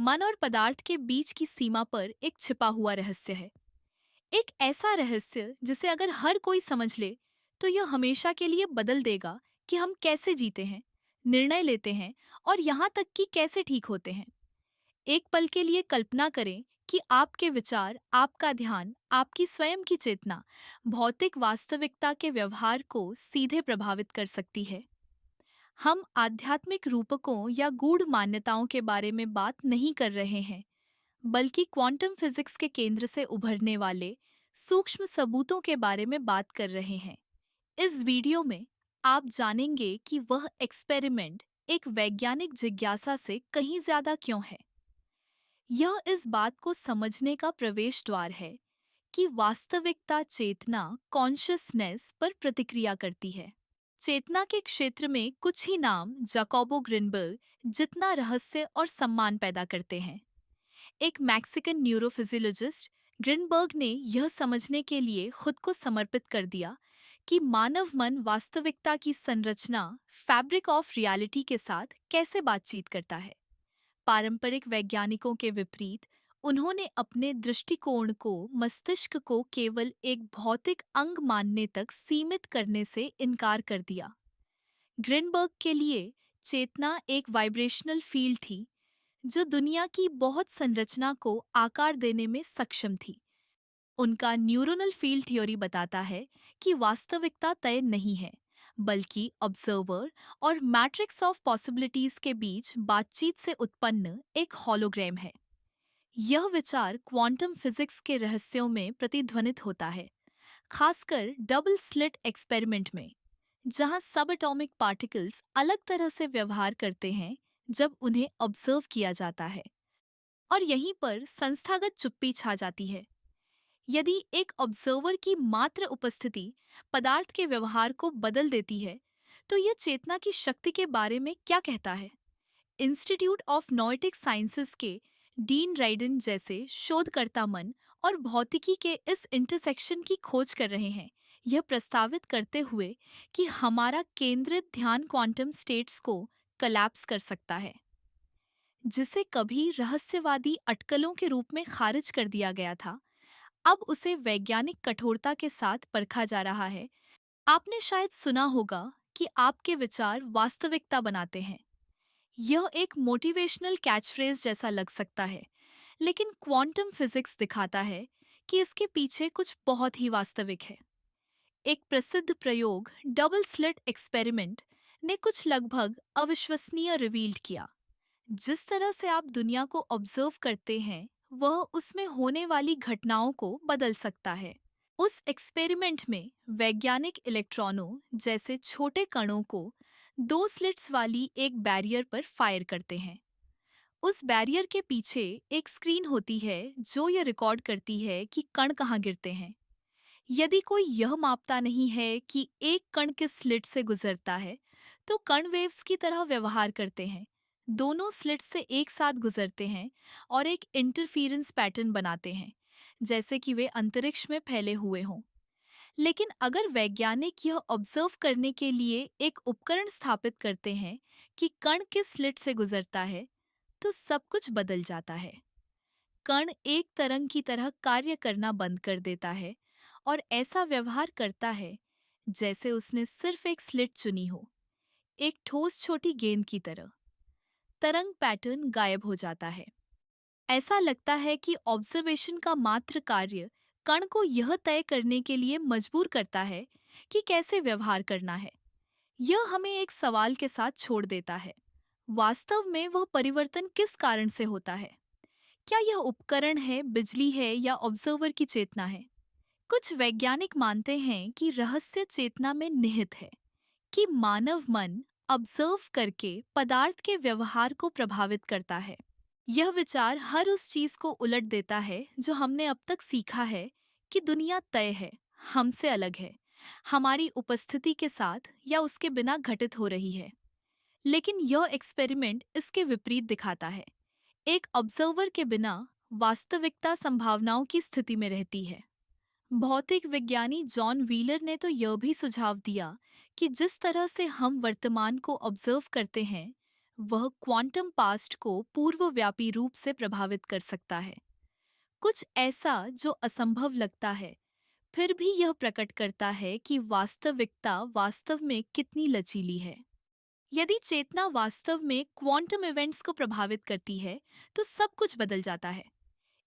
मन और पदार्थ के बीच की सीमा पर एक छिपा हुआ रहस्य है। एक ऐसा रहस्य जिसे अगर हर कोई समझ ले तो यह हमेशा के लिए बदल देगा कि हम कैसे जीते हैं, निर्णय लेते हैं और यहाँ तक कि कैसे ठीक होते हैं। एक पल के लिए कल्पना करें कि आपके विचार, आपका ध्यान, आपकी स्वयं की चेतना भौतिक वास्तविकता के व्यवहार को सीधे प्रभावित कर सकती है। हम आध्यात्मिक रूपकों या गूढ़ मान्यताओं के बारे में बात नहीं कर रहे हैं, बल्कि क्वांटम फिजिक्स के केंद्र से उभरने वाले सूक्ष्म सबूतों के बारे में बात कर रहे हैं। इस वीडियो में आप जानेंगे कि वह एक्सपेरिमेंट एक वैज्ञानिक जिज्ञासा से कहीं ज्यादा क्यों है। यह इस बात को समझने का प्रवेश द्वार है कि वास्तविकता चेतना कॉन्शियसनेस पर प्रतिक्रिया करती है। चेतना के क्षेत्र में कुछ ही नाम जाकोबो ग्रिनबर्ग जितना रहस्य और सम्मान पैदा करते हैं। एक मैक्सिकन न्यूरोफिजियोलॉजिस्ट ग्रिनबर्ग ने यह समझने के लिए खुद को समर्पित कर दिया कि मानव मन वास्तविकता की संरचना फैब्रिक ऑफ रियलिटी के साथ कैसे बातचीत करता है। पारंपरिक वैज्ञानिकों के विपरीत उन्होंने अपने दृष्टिकोण को मस्तिष्क को केवल एक भौतिक अंग मानने तक सीमित करने से इनकार कर दिया। ग्रिनबर्ग के लिए चेतना एक वाइब्रेशनल फील्ड थी जो दुनिया की बहुत संरचना को आकार देने में सक्षम थी। उनका न्यूरोनल फील्ड थ्योरी बताता है कि वास्तविकता तय नहीं है, बल्कि ऑब्जर्वर और मैट्रिक्स ऑफ पॉसिबिलिटीज के बीच बातचीत से उत्पन्न एक हॉलोग्राम है। यह विचार क्वांटम फिजिक्स के रहस्यों में प्रतिध्वनित होता है, खासकर डबल स्लिट एक्सपेरिमेंट में, जहां सब एटॉमिक पार्टिकल्स अलग तरह से व्यवहार करते हैं जब उन्हें ऑब्जर्व किया जाता है, और यहीं पर संस्थागत चुप्पी छा जाती है। यदि एक ऑब्जर्वर की मात्र उपस्थिति पदार्थ के व्यवहार को बदल देती है, तो यह चेतना की शक्ति के बारे में क्या कहता है? इंस्टीट्यूट ऑफ नोएटिक साइंसेस के डीन राइडन जैसे शोधकर्ता मन और भौतिकी के इस इंटरसेक्शन की खोज कर रहे हैं, यह प्रस्तावित करते हुए कि हमारा केंद्रित ध्यान क्वांटम स्टेट्स को कलैप्स कर सकता है। जिसे कभी रहस्यवादी अटकलों के रूप में खारिज कर दिया गया था, अब उसे वैज्ञानिक कठोरता के साथ परखा जा रहा है। आपने शायद सुना होगा कि आपके विचार वास्तविकता बनाते हैं। यह एक मोटिवेशनल कैच फ्रेज जैसा लग सकता है, लेकिन क्वांटम फिजिक्स दिखाता है कि इसके पीछे कुछ बहुत ही वास्तविक है। एक प्रसिद्ध प्रयोग डबल स्लिट एक्सपेरिमेंट ने कुछ लगभग अविश्वसनीय रिवील्ड किया। जिस तरह से आप दुनिया को ऑब्जर्व करते हैं, वह उसमें होने वाली घटनाओं को बदल सकता है। उस एक्सपेरिमेंट में वैज्ञानिक इलेक्ट्रॉनों जैसे छोटे कणों को दो स्लिट्स वाली एक बैरियर पर फायर करते हैं। उस बैरियर के पीछे एक स्क्रीन होती है जो यह रिकॉर्ड करती है कि कण कहाँ गिरते हैं। यदि कोई यह मापता नहीं है कि एक कण किस स्लिट से गुजरता है, तो कण वेव्स की तरह व्यवहार करते हैं, दोनों स्लिट से एक साथ गुजरते हैं और एक इंटरफेरेंस पैटर्न बनाते हैं, जैसे कि वे अंतरिक्ष में फैले हुए हों। लेकिन अगर वैज्ञानिक यह ऑब्जर्व करने के लिए एक उपकरण स्थापित करते हैं कि कण किस स्लिट से गुजरता है, तो सब कुछ बदल जाता है। कण एक तरंग की तरह कार्य करना बंद कर देता है और ऐसा व्यवहार करता है जैसे उसने सिर्फ एक स्लिट चुनी हो, एक ठोस छोटी गेंद की तरह। तरंग पैटर्न गायब हो जाता है। ऐसा लगता है कि ऑब्जर्वेशन का मात्र कार्य कण को यह तय करने के लिए मजबूर करता है कि कैसे व्यवहार करना है। यह हमें एक सवाल के साथ छोड़ देता है, वास्तव में वह परिवर्तन किस कारण से होता है? क्या यह उपकरण है, बिजली है या ऑब्जर्वर की चेतना है? कुछ वैज्ञानिक मानते हैं कि रहस्य चेतना में निहित है, कि मानव मन ऑब्जर्व करके पदार्थ के व्यवहार को प्रभावित करता है। यह विचार हर उस चीज को उलट देता है जो हमने अब तक सीखा है कि दुनिया तय है, हमसे अलग है, हमारी उपस्थिति के साथ या उसके बिना घटित हो रही है। लेकिन यह एक्सपेरिमेंट इसके विपरीत दिखाता है। एक ऑब्जर्वर के बिना वास्तविकता संभावनाओं की स्थिति में रहती है। भौतिक विज्ञानी जॉन व्हीलर ने तो यह भी सुझाव दिया कि जिस तरह से हम वर्तमान को ऑब्जर्व करते हैं, वह क्वांटम पास्ट को पूर्वव्यापी रूप से प्रभावित कर सकता है। कुछ ऐसा जो असंभव लगता है, फिर भी यह प्रकट करता है कि वास्तविकता वास्तव में कितनी लचीली है। यदि चेतना वास्तव में क्वांटम इवेंट्स को प्रभावित करती है, तो सब कुछ बदल जाता है।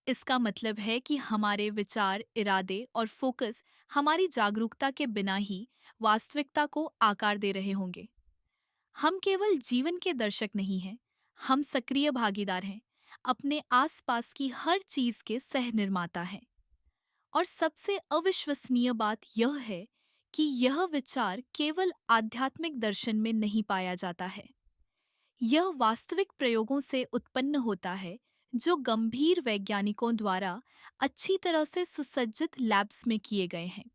इसका मतलब है कि हमारे विचार, इरादे और फोकस हमारी जागरूकता के बिना ही वास्तविकता को आकार दे रहे होंगे। हम केवल जीवन के दर्शक नहीं हैं, हम सक्रिय भागीदार हैं, अपने आसपास की हर चीज के सह निर्माता हैं। और सबसे अविश्वसनीय बात यह है कि यह विचार केवल आध्यात्मिक दर्शन में नहीं पाया जाता है। यह वास्तविक प्रयोगों से उत्पन्न होता है, जो गंभीर वैज्ञानिकों द्वारा अच्छी तरह से सुसज्जित लैब्स में किए गए हैं।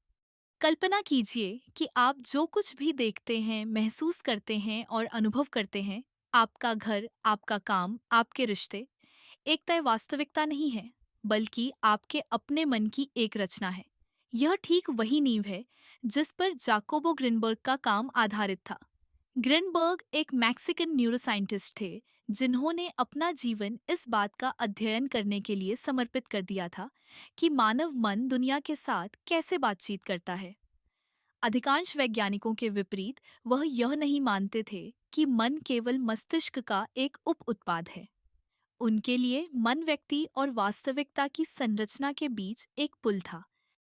कल्पना कीजिए कि आप जो कुछ भी देखते हैं, महसूस करते हैं और अनुभव करते हैं, आपका घर, आपका काम, आपके रिश्ते, एक तय वास्तविकता नहीं है, बल्कि आपके अपने मन की एक रचना है। यह ठीक वही नींव है जिस पर जाकोबो ग्रिनबर्ग का काम आधारित था। ग्रिनबर्ग एक मैक्सिकन न्यूरोसाइंटिस्ट थे, जिन्होंने अपना जीवन इस बात का अध्ययन करने के लिए समर्पित कर दिया था कि मानव मन दुनिया के साथ कैसे बातचीत करता है। अधिकांश वैज्ञानिकों के विपरीत, वह यह नहीं मानते थे कि मन केवल मस्तिष्क का एक उप उत्पाद है। उनके लिए मन व्यक्ति और वास्तविकता की संरचना के बीच एक पुल था।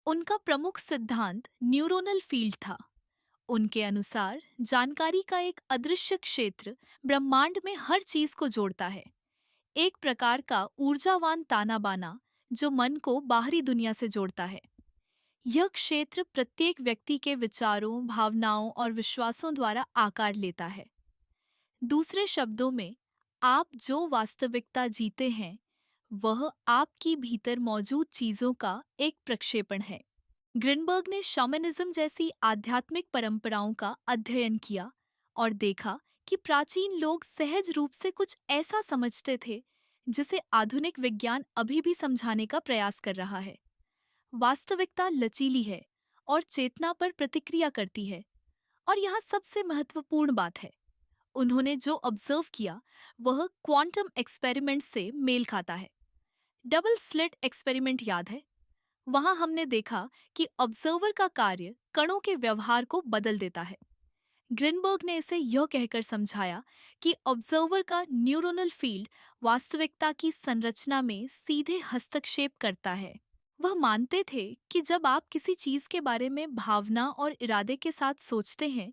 उनका प्रमुख सिद्धांत न्यूरोनल फील्ड था। उनके अनुसार जानकारी का एक अदृश्य क्षेत्र ब्रह्मांड में हर चीज को जोड़ता है, एक प्रकार का ऊर्जावान ताना बाना जो मन को बाहरी दुनिया से जोड़ता है। यह क्षेत्र प्रत्येक व्यक्ति के विचारों, भावनाओं और विश्वासों द्वारा आकार लेता है। दूसरे शब्दों में, आप जो वास्तविकता जीते हैं, वह आपकी भीतर मौजूद चीजों का एक प्रक्षेपण है। ग्रिनबर्ग ने शमनिज्म जैसी आध्यात्मिक परंपराओं का अध्ययन किया और देखा कि प्राचीन लोग सहज रूप से कुछ ऐसा समझते थे जिसे आधुनिक विज्ञान अभी भी समझाने का प्रयास कर रहा है। वास्तविकता लचीली है और चेतना पर प्रतिक्रिया करती है। और यहाँ सबसे महत्वपूर्ण बात है, उन्होंने जो ऑब्जर्व किया वह क्वांटम एक्सपेरिमेंट से मेल खाता है। डबल स्लिट एक्सपेरिमेंट याद है? वहां हमने देखा कि ऑब्जर्वर का कार्य कणों के व्यवहार को बदल देता है। ग्रिनबर्ग ने इसे यह कहकर समझाया कि ऑब्जर्वर का न्यूरोनल फील्ड वास्तविकता की संरचना में सीधे हस्तक्षेप करता है। वह मानते थे कि जब आप किसी चीज के बारे में भावना और इरादे के साथ सोचते हैं,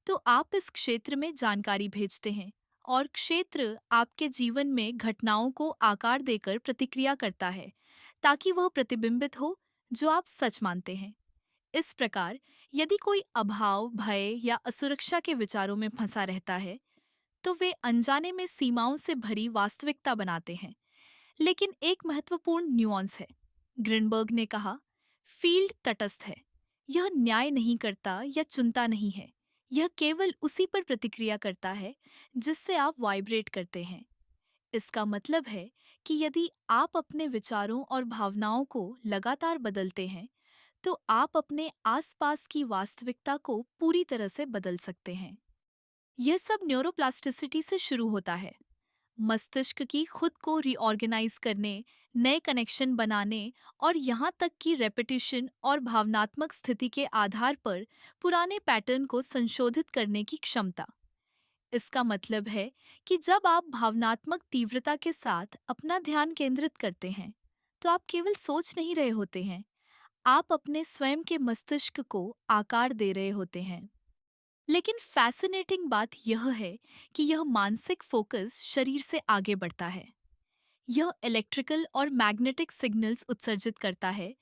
तो आप इस क्षेत्र में जानकारी भेजते हैं और क्षेत्र आपके जीवन में घटनाओं को आकार देकर प्रतिक्रिया करता है, ताकि वह प्रतिबिंबित हो जो आप सच मानते हैं। इस प्रकार, यदि कोई अभाव, भय या असुरक्षा के विचारों में फंसा रहता है, तो वे अनजाने में सीमाओं से भरी वास्तविकता बनाते हैं। लेकिन एक महत्वपूर्ण न्यूआंस है। ग्रिनबर्ग ने कहा, फील्ड तटस्थ है। यह न्याय नहीं करता या चुनता नहीं है। यह केवल उसी पर प्रतिक्रिया करता है जिससे आप वाइब्रेट करते हैं। इसका मतलब है कि यदि आप अपने विचारों और भावनाओं को लगातार बदलते हैं, तो आप अपने आसपास की वास्तविकता को पूरी तरह से बदल सकते हैं। यह सब न्यूरोप्लास्टिसिटी से शुरू होता है। मस्तिष्क की खुद को रीऑर्गेनाइज करने, नए कनेक्शन बनाने और यहाँ तक कि रेपिटेशन और भावनात्मक स्थिति के आधार पर पुराने पैटर्न को संशोधित करने की क्षमता। इसका मतलब है कि जब आप भावनात्मक तीव्रता के साथ अपना ध्यान केंद्रित करते हैं, तो आप केवल सोच नहीं रहे होते हैं, आप अपने स्वयं के मस्तिष्क को आकार दे रहे होते हैं। लेकिन फैसिनेटिंग बात यह है कि यह मानसिक फोकस शरीर से आगे बढ़ता है। यह इलेक्ट्रिकल और मैग्नेटिक सिग्नल्स उत्सर्जित करता है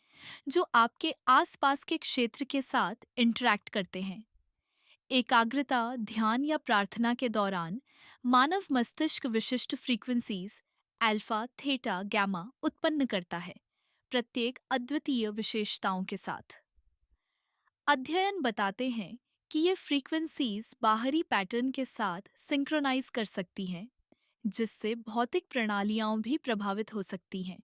जो आपके आसपास के क्षेत्र के साथ इंटरैक्ट करते हैं। एकाग्रता, ध्यान या प्रार्थना के दौरान मानव मस्तिष्क विशिष्ट फ्रीक्वेंसीज अल्फा, थीटा, गामा उत्पन्न करता है, प्रत्येक अद्वितीय विशेषताओं के साथ। अध्ययन बताते हैं कि ये फ्रीक्वेंसीज बाहरी पैटर्न के साथ सिंक्रोनाइज कर सकती हैं, जिससे भौतिक प्रणालियां भी प्रभावित हो सकती हैं।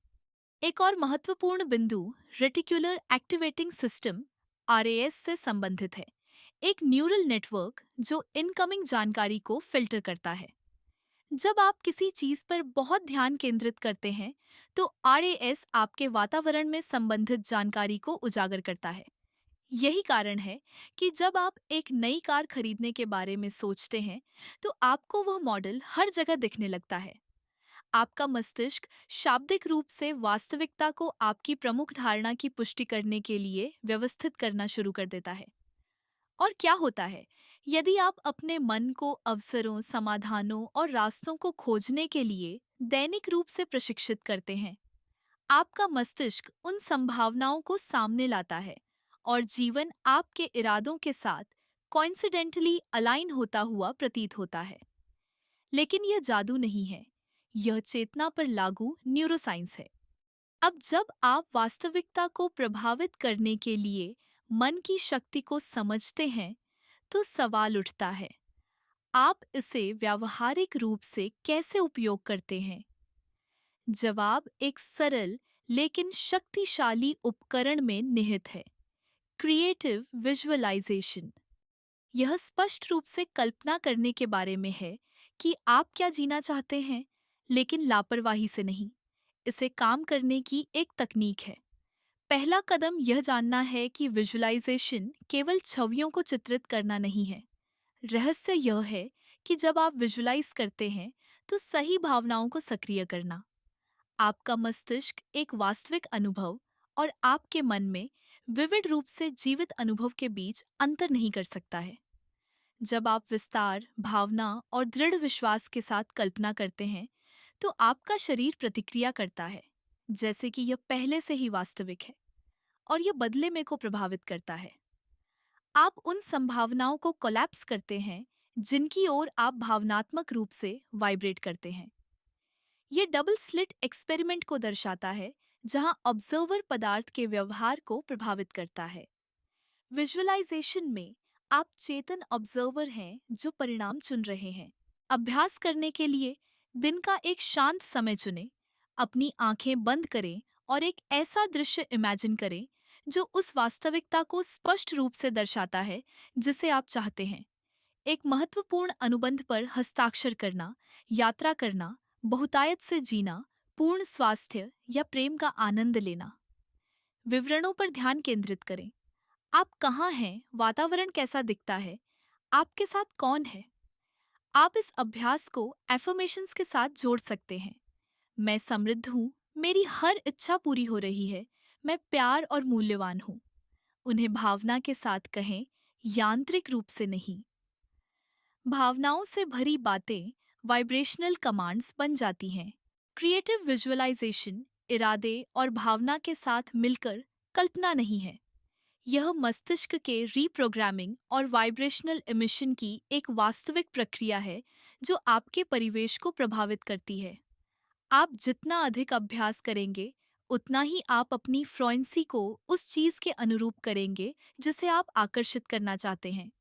एक और महत्वपूर्ण बिंदु रेटिकुलर एक्टिवेटिंग सिस्टम आरएएस से संबंधित है, एक न्यूरल नेटवर्क जो इनकमिंग जानकारी को फिल्टर करता है। जब आप किसी चीज पर बहुत ध्यान केंद्रित करते हैं, तो आरएएस आपके वातावरण में संबंधित जानकारी को उजागर करता है। यही कारण है कि जब आप एक नई कार खरीदने के बारे में सोचते हैं, तो आपको वह मॉडल हर जगह दिखने लगता है। आपका मस्तिष्क शाब्दिक रूप से वास्तविकता को आपकी प्रमुख धारणा की पुष्टि करने के लिए व्यवस्थित करना शुरू कर देता है। और क्या होता है, यदि आप अपने मन को अवसरों, समाधानों और रास्तों को खोजने के लिए दैनिक रूप से प्रशिक्षित करते हैं, आपका मस्तिष्क उन संभावनाओं को सामने लाता है और जीवन आपके इरादों के साथ कॉइंसिडेंटली अलाइन होता हुआ प्रतीत होता है। लेकिन यह जादू नहीं है, यह चेतना पर लागू न्यूरोसाइंस है। अब जब आप वास्तविकता को प्रभावित करने के लिए मन की शक्ति को समझते हैं, तो सवाल उठता है, आप इसे व्यावहारिक रूप से कैसे उपयोग करते हैं? जवाब एक सरल लेकिन शक्तिशाली उपकरण में निहित है, क्रिएटिव विजुअलाइजेशन। यह स्पष्ट रूप से कल्पना करने के बारे में है कि आप क्या जीना चाहते हैं, लेकिन लापरवाही से नहीं। इसे काम करने की एक तकनीक है। पहला कदम यह जानना है कि विजुअलाइजेशन केवल छवियों को चित्रित करना नहीं है। रहस्य यह है कि जब आप विजुअलाइज करते हैं, तो सही भावनाओं को सक्रिय करना। आपका मस्तिष्क एक वास्तविक अनुभव और आपके मन में विविध रूप से जीवित अनुभव के बीच अंतर नहीं कर सकता है। जब आप विस्तार, भावना और दृढ़ विश्वास के साथ कल्पना करते हैं, तो आपका शरीर प्रतिक्रिया करता है, जैसे कि यह पहले से ही वास्तविक है, और यह बदले में को प्रभावित करता है। आप उन संभावनाओं को कोलैप्स करते हैं जिनकी ओर आप भावनात्मक रूप से वाइब्रेट करते हैं। ये डबल स्लिट एक्सपेरिमेंट को दर्शाता है, जहां ऑब्जर्वर पदार्थ के व्यवहार को प्रभावित करता है। विजुअलाइजेशन में आप चेतन ऑब्जर्वर हैं जो परिणाम चुन रहे हैं। अभ्यास करने के लिए दिन का एक शांत समय चुनें, अपनी आंखें बंद करें और एक ऐसा दृश्य इमेजिन करें जो उस वास्तविकता को स्पष्ट रूप से दर्शाता है जिसे आप चाहते हैं। एक महत्वपूर्ण अनुबंध पर हस्ताक्षर करना, यात्रा करना, बहुतायत से जीना, पूर्ण स्वास्थ्य या प्रेम का आनंद लेना। विवरणों पर ध्यान केंद्रित करें। आप कहाँ हैं, वातावरण कैसा दिखता है, आपके साथ कौन है। आप इस अभ्यास को एफर्मेशंस के साथ जोड़ सकते हैं। मैं समृद्ध हूँ, मेरी हर इच्छा पूरी हो रही है, मैं प्यार और मूल्यवान हूँ। उन्हें भावना के साथ कहें, यांत्रिक रूप से नहीं। भावनाओं से भरी बातें वाइब्रेशनल कमांड्स बन जाती हैं। क्रिएटिव विजुअलाइजेशन इरादे और भावना के साथ मिलकर कल्पना नहीं है। यह मस्तिष्क के रीप्रोग्रामिंग और वाइब्रेशनल एमिशन की एक वास्तविक प्रक्रिया है जो आपके परिवेश को प्रभावित करती है। आप जितना अधिक अभ्यास करेंगे, उतना ही आप अपनी फ्लुएंसी को उस चीज के अनुरूप करेंगे जिसे आप आकर्षित करना चाहते हैं।